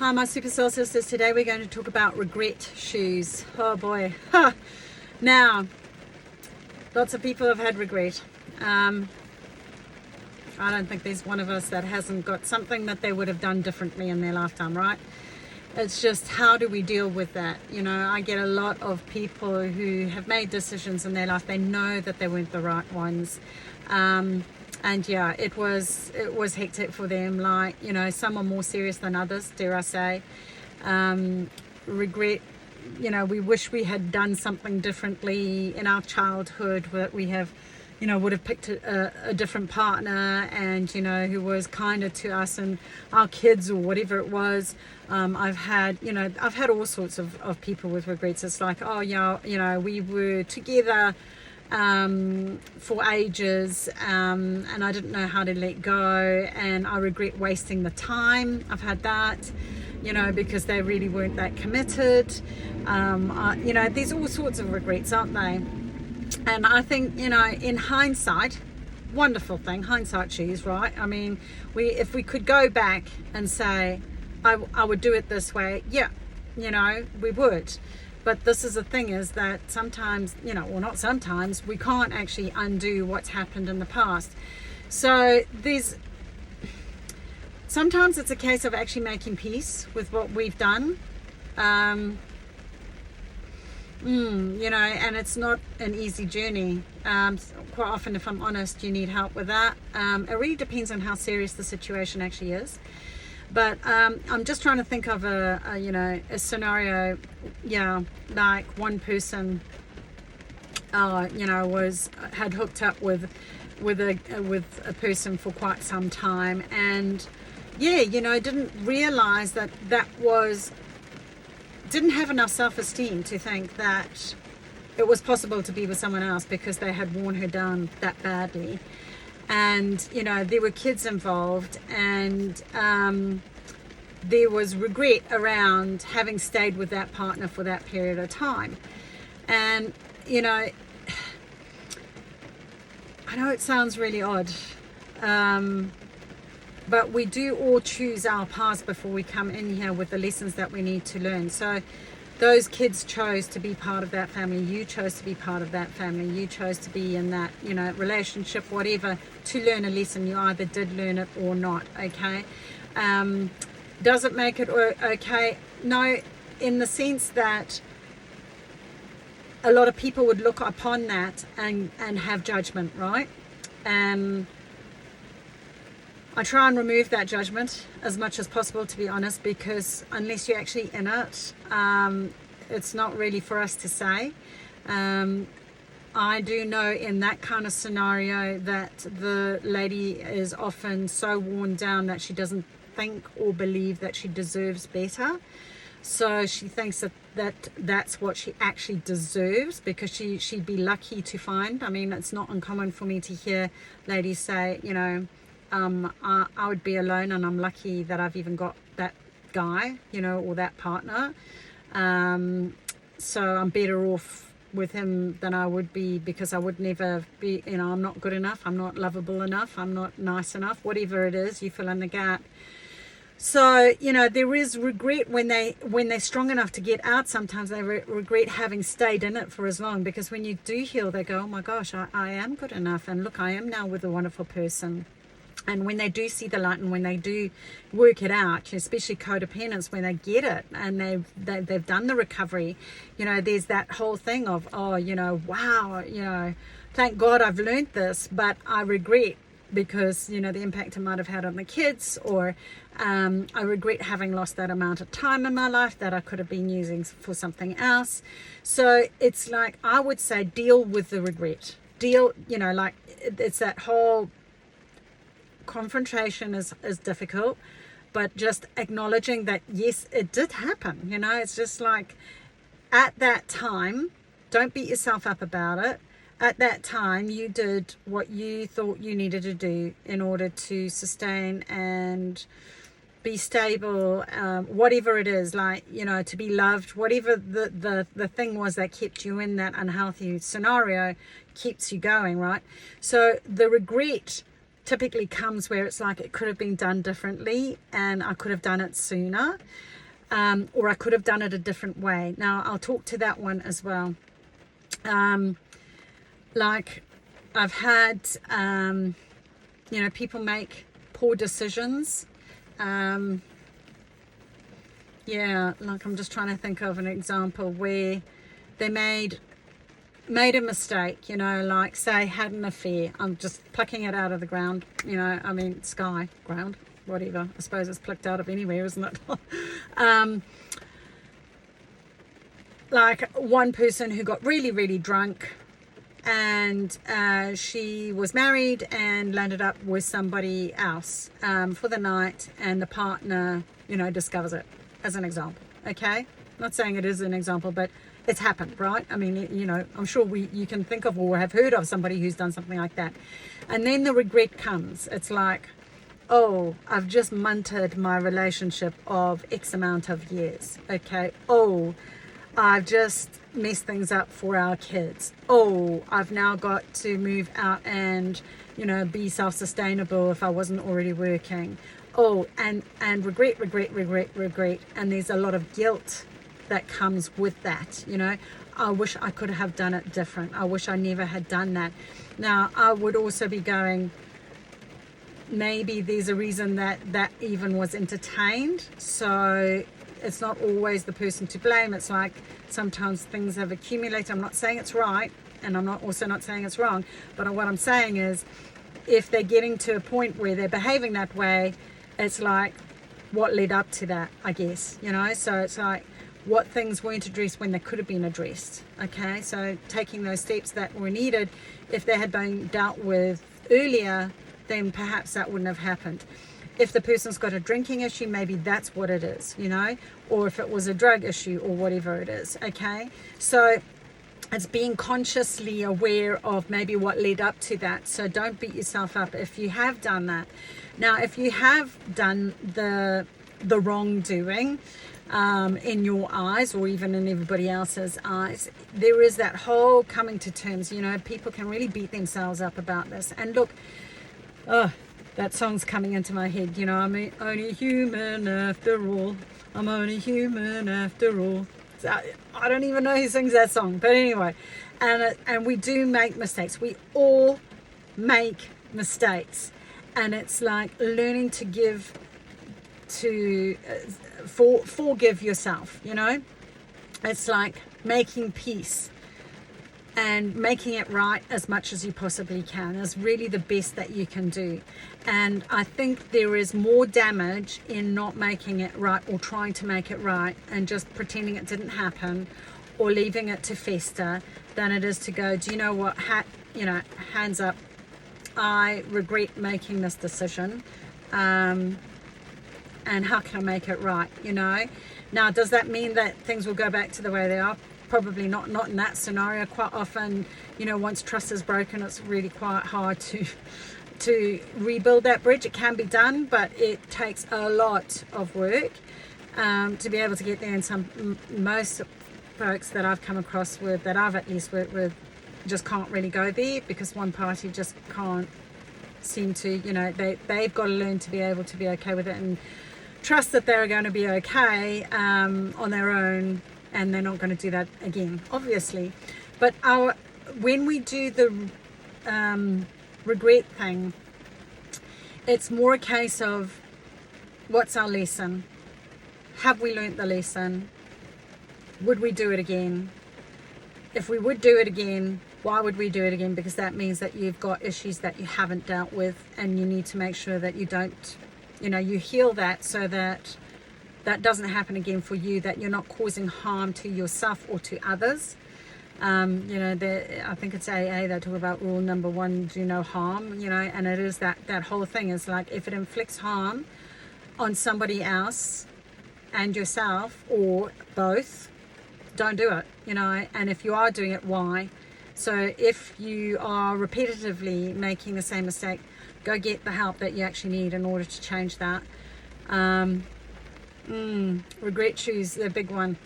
Hi, my Super Soul Sisters. Today we're going to talk about regret shoes. Oh boy. Huh. Now, lots of people have had regret. I don't think there's one of us that hasn't got something that they would have done differently in their lifetime, right? It's just, how do we deal with that? You know, I get a lot of people who have made decisions in their life. They know that they weren't the right ones. And yeah, it was hectic for them. Like, you know, some are more serious than others, dare I say. Regret, you know, we wish we had done something differently in our childhood, that we have, you know, would have picked a different partner, and, you know, who was kinder to us and our kids or whatever it was. I've had all sorts of people with regrets. It's like, oh yeah, you know, we were together for ages, and I didn't know how to let go, and I regret wasting the time. I've had that, you know, because they really weren't that committed. You know, there's all sorts of regrets, aren't they? And I think, you know, in hindsight, wonderful thing, hindsight shoes, right? I mean, if we could go back and say, I would do it this way, yeah, you know, we would. But this is the thing, is that sometimes, you know, well, not sometimes, we can't actually undo what's happened in the past. So sometimes it's a case of actually making peace with what we've done. You know, and it's not an easy journey. Quite often, if I'm honest, you need help with that. It really depends on how serious the situation actually is. But I'm just trying to think of a scenario, yeah, like one person, you know, had hooked up with a person for quite some time, and yeah, you know, didn't realize that didn't have enough self-esteem to think that it was possible to be with someone else because they had worn her down that badly. And, you know, there were kids involved, and there was regret around having stayed with that partner for that period of time. And, you know, I know it sounds really odd, but we do all choose our paths before we come in here with the lessons that we need to learn. So those kids chose to be part of that family. You chose to be part of that family. You chose to be in that, you know, relationship, whatever, to learn a lesson. You either did learn it or not, okay? Does it make it okay? No, in the sense that a lot of people would look upon that and have judgment, right? I try and remove that judgment as much as possible, to be honest, because unless you're actually in it, it's not really for us to say. I do know in that kind of scenario that the lady is often so worn down that she doesn't think or believe that she deserves better. So she thinks that's what she actually deserves, because she'd be lucky to find. I mean, it's not uncommon for me to hear ladies say, you know, I would be alone and I'm lucky that I've even got that guy, you know, or that partner. So I'm better off with him than I would be, because I would never be, you know, I'm not good enough, I'm not lovable enough, I'm not nice enough, whatever it is, you fill in the gap. So, you know, there is regret when they're strong enough to get out. Sometimes they regret having stayed in it for as long, because when you do heal, they go, oh my gosh, I am good enough, and look, I am now with a wonderful person. And when they do see the light, and when they do work it out, especially codependence, when they get it and they've done the recovery, you know, there's that whole thing of, oh, you know, wow, you know, thank God I've learned this, but I regret, because, you know, the impact it might have had on the kids, or I regret having lost that amount of time in my life that I could have been using for something else. So it's like, I would say, deal with the regret. You know, like, it's that whole confrontation is difficult, but just acknowledging that, yes, it did happen. You know, it's just like, at that time, don't beat yourself up about it. At that time, you did what you thought you needed to do in order to sustain and be stable, whatever it is, like, you know, to be loved, whatever the thing was that kept you in that unhealthy scenario, keeps you going, right? So the regret typically comes where it's like it could have been done differently and I could have done it sooner, or I could have done it a different way. Now, I'll talk to that one as well. Like I've had, people make poor decisions. Yeah, like I'm just trying to think of an example where they made a mistake, like say had an affair. I'm just plucking it out of the ground, sky, ground, whatever. I suppose it's plucked out of anywhere, isn't it? Like one person who got really, really drunk, and she was married and landed up with somebody else for the night, and the partner, discovers it, as an example. Okay, not saying it is an example, but it's happened, right? I mean, I'm sure you can think of or have heard of somebody who's done something like that. And then the regret comes. It's like, oh, I've just munted my relationship of X amount of years. Okay. Oh, I've just messed things up for our kids. Oh, I've now got to move out and, be self-sustainable if I wasn't already working. Oh, and regret. And there's a lot of guilt that comes with that. I wish I could have done it different. I wish I never had done that. Now, I would also be going, maybe there's a reason that even was entertained. So it's not always the person to blame. It's like sometimes things have accumulated. I'm not saying it's right, and I'm not saying it's wrong, but what I'm saying is, if they're getting to a point where they're behaving that way, it's like, what led up to that, I guess, so it's like, what things weren't addressed when they could have been addressed. Okay, so taking those steps that were needed, if they had been dealt with earlier, then perhaps that wouldn't have happened. If the person's got a drinking issue, maybe that's what it is, or if it was a drug issue or whatever it is. Okay, so it's being consciously aware of maybe what led up to that. So don't beat yourself up if you have done that. Now, if you have done the wrongdoing in your eyes, or even in everybody else's eyes, there is that whole coming to terms. People can really beat themselves up about this. And look, that song's coming into my head. I'm only human after all. I'm only human after all. I don't even know who sings that song, but anyway, and we do make mistakes. We all make mistakes, and it's like learning to forgive yourself. It's like making peace and making it right as much as you possibly can is really the best that you can do. And I think there is more damage in not making it right, or trying to make it right and just pretending it didn't happen, or leaving it to fester, than it is to go, do you know what, hands up, I regret making this decision, and how can I make it right? Now, does that mean that things will go back to the way they are? Probably not in that scenario. Quite often, once trust is broken, it's really quite hard to rebuild that bridge. It can be done, but it takes a lot of work to be able to get there. And most folks that I've come across with, that I've at least worked with, just can't really go there, because one party just can't seem to, they've got to learn to be able to be okay with it and trust that they're going to be okay on their own, and they're not going to do that again, obviously. But when we do the regret thing, it's more a case of, what's our lesson? Have we learnt the lesson? Would we do it again? If we would do it again, why would we do it again? Because that means that you've got issues that you haven't dealt with, and you need to make sure that you don't, you heal that, so that that doesn't happen again for you, that you're not causing harm to yourself or to others. I think it's AA that talk about rule number 1, do no harm, and it is that whole thing is like, if it inflicts harm on somebody else and yourself, or both, don't do it, and if you are doing it, why? So if you are repetitively making the same mistake, go get the help that you actually need in order to change that. Regret shoes, the big one.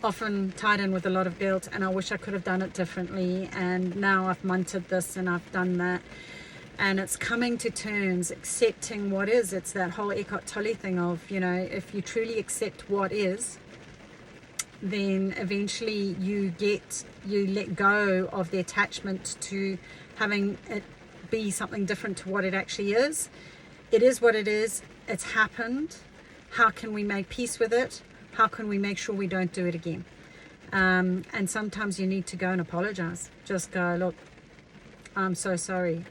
Often tied in with a lot of guilt, and I wish I could have done it differently, and now I've munted this and I've done that. And it's coming to terms, accepting what is. It's that whole Eckhart Tolle thing of, you know, if you truly accept what is, then eventually you let go of the attachment to having it be something different to what it actually is. It is what it is. It's happened. How can we make peace with it? How can we make sure we don't do it again? And sometimes you need to go and apologize. Just go, look, I'm so sorry.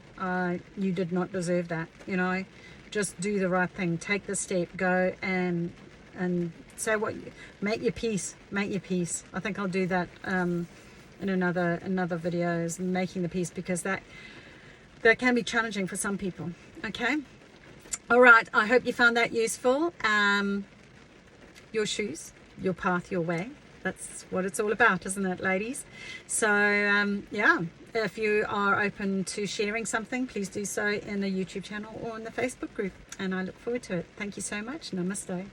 You did not deserve that. You know, just do the right thing. Take the step. Go and say make your peace. Make your peace. I think I'll do that in another video, is making the peace, because that can be challenging for some people. Okay. All right. I hope you found that useful. Your shoes, your path, your way. That's what it's all about, isn't it, ladies? So yeah. If you are open to sharing something, please do so in the YouTube channel or in the Facebook group. And I look forward to it. Thank you so much. Namaste.